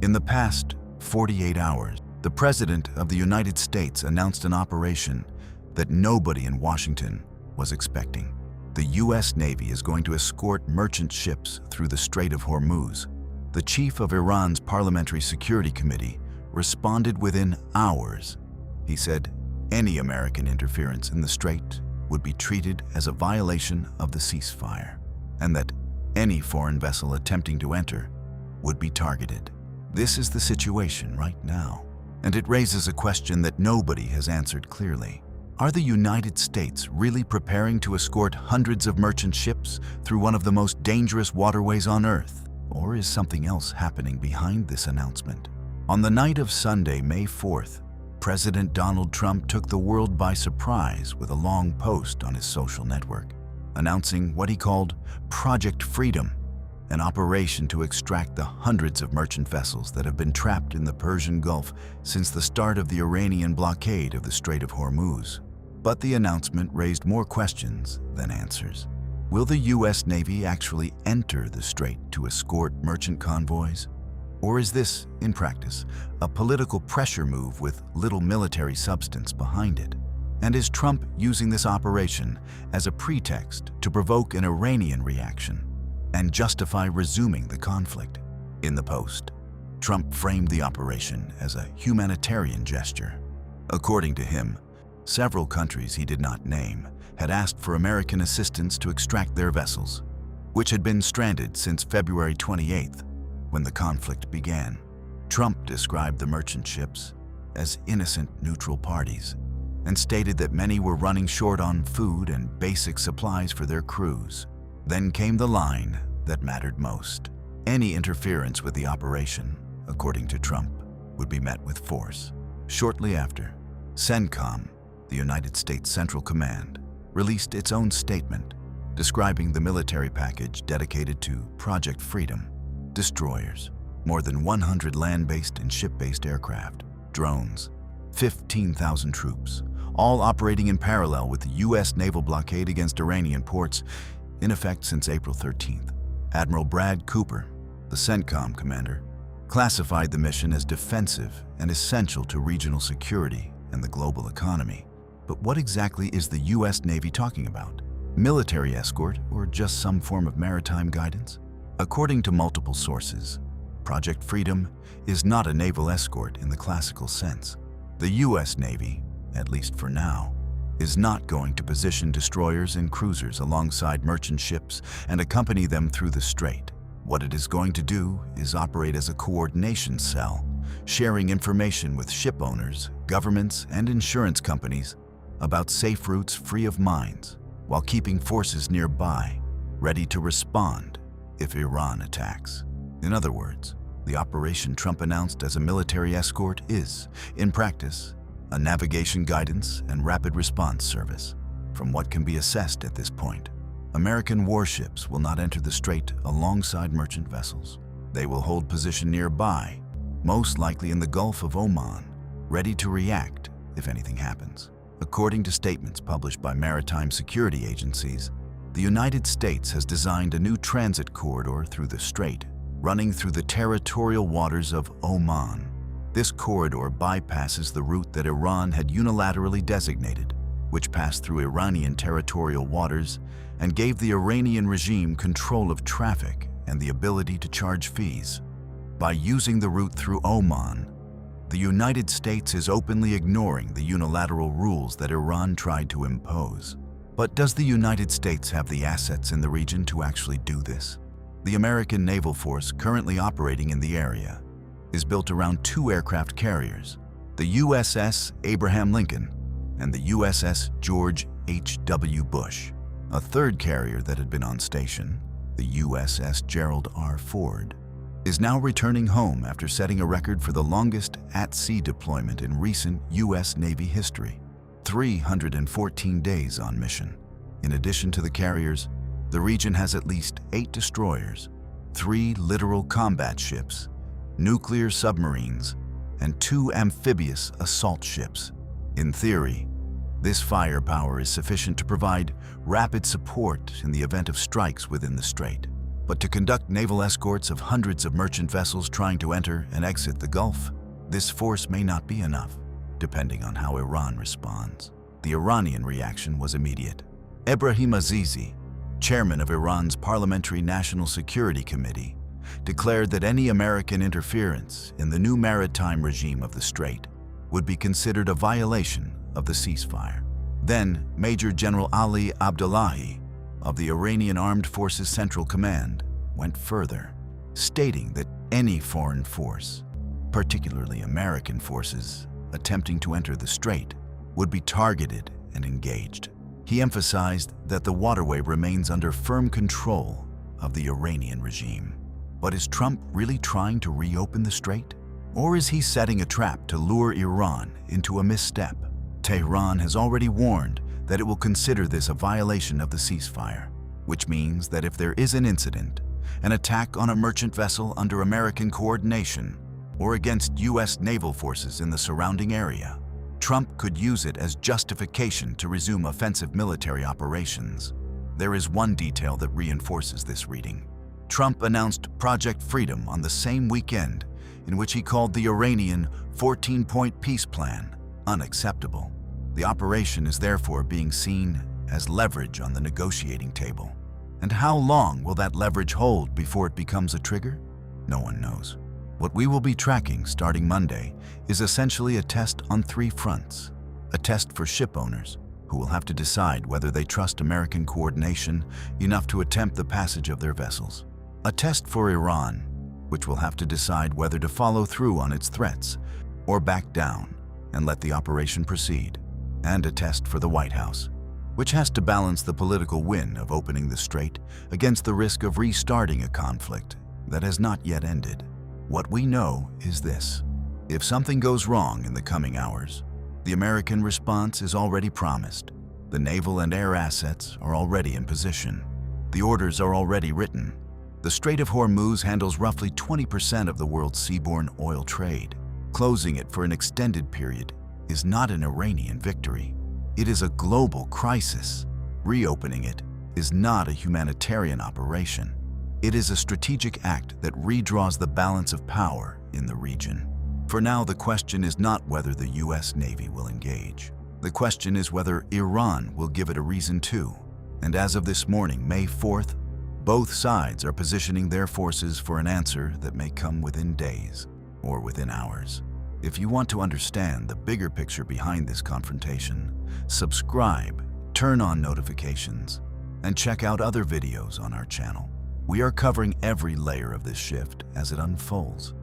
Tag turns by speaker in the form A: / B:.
A: In the past 48 hours, the President of the United States announced an operation that nobody in Washington was expecting. The U.S. Navy is going to escort merchant ships through the Strait of Hormuz. The chief of Iran's Parliamentary Security Committee responded within hours. He said any American interference in the Strait would be treated as a violation of the ceasefire, and that any foreign vessel attempting to enter would be targeted. This is the situation right now, and it raises a question that nobody has answered clearly. Are the United States really preparing to escort hundreds of merchant ships through one of the most dangerous waterways on Earth? Or is something else happening behind this announcement? On the night of Sunday, May 4th, President Donald Trump took the world by surprise with a long post on his social network, announcing what he called Project Freedom, an operation to extract the hundreds of merchant vessels that have been trapped in the Persian Gulf since the start of the Iranian blockade of the Strait of Hormuz. But the announcement raised more questions than answers. Will the U.S. Navy actually enter the Strait to escort merchant convoys? Or is this, in practice, a political pressure move with little military substance behind it? And is Trump using this operation as a pretext to provoke an Iranian reaction and justify resuming the conflict? In the post, Trump framed the operation as a humanitarian gesture. According to him, several countries he did not name had asked for American assistance to extract their vessels, which had been stranded since February 28th, when the conflict began. Trump described the merchant ships as innocent neutral parties and stated that many were running short on food and basic supplies for their crews. Then came the line that mattered most. Any interference with the operation, according to Trump, would be met with force. Shortly after, CENTCOM, the United States Central Command, released its own statement describing the military package dedicated to Project Freedom: destroyers, more than 100 land-based and ship-based aircraft, drones, 15,000 troops, all operating in parallel with the U.S. naval blockade against Iranian ports in effect since April 13th. Admiral Brad Cooper, the CENTCOM commander, classified the mission as defensive and essential to regional security and the global economy. But what exactly is the U.S. Navy talking about? Military escort or just some form of maritime guidance? According to multiple sources, Project Freedom is not a naval escort in the classical sense. The U.S. Navy, at least for now, is not going to position destroyers and cruisers alongside merchant ships and accompany them through the strait. What it is going to do is operate as a coordination cell, sharing information with ship owners, governments, and insurance companies about safe routes free of mines, while keeping forces nearby, ready to respond if Iran attacks. In other words, the operation Trump announced as a military escort is, in practice, a navigation guidance and rapid response service. From what can be assessed at this point, American warships will not enter the strait alongside merchant vessels. They will hold position nearby, most likely in the Gulf of Oman, ready to react if anything happens. According to statements published by maritime security agencies, the United States has designed a new transit corridor through the strait, running through the territorial waters of Oman. This corridor bypasses the route that Iran had unilaterally designated, which passed through Iranian territorial waters and gave the Iranian regime control of traffic and the ability to charge fees. By using the route through Oman, the United States is openly ignoring the unilateral rules that Iran tried to impose. But does the United States have the assets in the region to actually do this? The American naval force currently operating in the area is built around two aircraft carriers, the USS Abraham Lincoln and the USS George H.W. Bush. A third carrier that had been on station, the USS Gerald R. Ford, is now returning home after setting a record for the longest at-sea deployment in recent U.S. Navy history, 314 days on mission. In addition to the carriers, the region has at least 8 destroyers, 3 littoral combat ships, nuclear submarines, and 2 amphibious assault ships. In theory, this firepower is sufficient to provide rapid support in the event of strikes within the strait. But to conduct naval escorts of hundreds of merchant vessels trying to enter and exit the Gulf, this force may not be enough, depending on how Iran responds. The Iranian reaction was immediate. Ebrahim Azizi, chairman of Iran's Parliamentary National Security Committee, declared that any American interference in the new maritime regime of the Strait would be considered a violation of the ceasefire. Then, Major General Ali Abdullahi of the Iranian Armed Forces Central Command went further, stating that any foreign force, particularly American forces, attempting to enter the Strait would be targeted and engaged. He emphasized that the waterway remains under firm control of the Iranian regime. But is Trump really trying to reopen the Strait? Or is he setting a trap to lure Iran into a misstep? Tehran has already warned that it will consider this a violation of the ceasefire, which means that if there is an incident, an attack on a merchant vessel under American coordination, or against U.S. naval forces in the surrounding area, Trump could use it as justification to resume offensive military operations. There is one detail that reinforces this reading. Trump announced Project Freedom on the same weekend, in which he called the Iranian 14-point peace plan unacceptable. The operation is therefore being seen as leverage on the negotiating table. And how long will that leverage hold before it becomes a trigger? No one knows. What we will be tracking starting Monday is essentially a test on 3 fronts. A test for ship owners, who will have to decide whether they trust American coordination enough to attempt the passage of their vessels. A test for Iran, which will have to decide whether to follow through on its threats or back down and let the operation proceed. And a test for the White House, which has to balance the political win of opening the Strait against the risk of restarting a conflict that has not yet ended. What we know is this: if something goes wrong in the coming hours, the American response is already promised. The naval and air assets are already in position. The orders are already written. The Strait of Hormuz handles roughly 20% of the world's seaborne oil trade. Closing it for an extended period is not an Iranian victory. It is a global crisis. Reopening it is not a humanitarian operation. It is a strategic act that redraws the balance of power in the region. For now, the question is not whether the U.S. Navy will engage. The question is whether Iran will give it a reason to. And as of this morning, May 4th, both sides are positioning their forces for an answer that may come within days or within hours. If you want to understand the bigger picture behind this confrontation, subscribe, turn on notifications, and check out other videos on our channel. We are covering every layer of this shift as it unfolds.